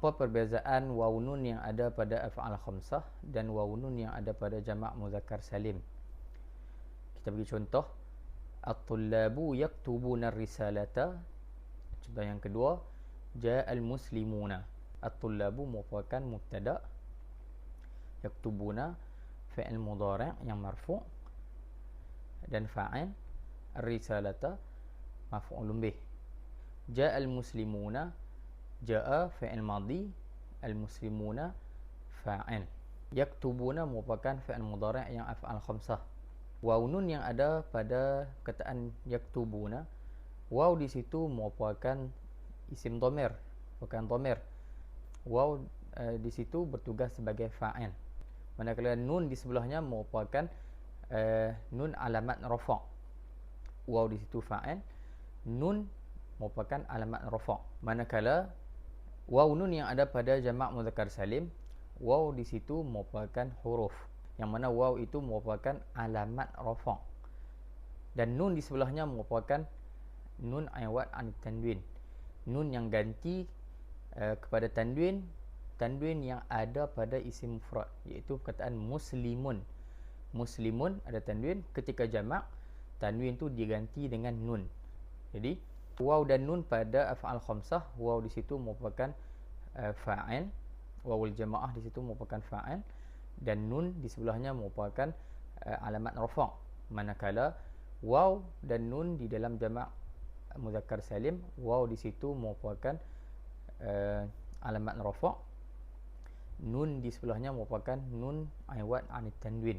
Apa perbezaan waw nun yang ada pada af'al khamsah dan waw nun yang ada pada jamak muzakkar salim? Kita bagi contoh. At-tullabu yaktubuna risalata. Contoh yang kedua, ja'al muslimuna. At-tullabu merupakan mubtada', yaktubuna fi'il mudhari' yang marfu', dan fa'il ar-risalata maf'ulun bih. Ja'al muslimuna, ja'a fi'il madhi, al-muslimuna fa'il. Yaktubuna merupakan fi'il mudhari' yang af'al khamsah. Waw nun yang ada pada kataan yaktubuna, waw di situ merupakan isim dhamir, bukan dhamir. Waw di situ bertugas sebagai fa'il. Manakala nun di sebelahnya merupakan nun alamat rafa'. Waw di situ fa'il, nun merupakan alamat rafa'. Manakala waw nun yang ada pada jamak muzakkar salim, waw di situ merupakan huruf, yang mana waw itu merupakan alamat rafa', dan nun di sebelahnya merupakan nun iwad an tanwin, nun yang ganti kepada tanwin yang ada pada isim mufrad, iaitu perkataan muslimun. Muslimun ada tanwin, ketika jamak tanwin tu diganti dengan nun. Jadi waw dan nun pada af'al khamsah, waw di situ merupakan fa'il, wawul jamaah di situ merupakan fa'il, dan nun di sebelahnya merupakan alamat rafa'. Manakala waw dan nun di dalam jamak muzakkar salim, waw di situ merupakan alamat rafa', nun di sebelahnya merupakan nun iwad an tanwin.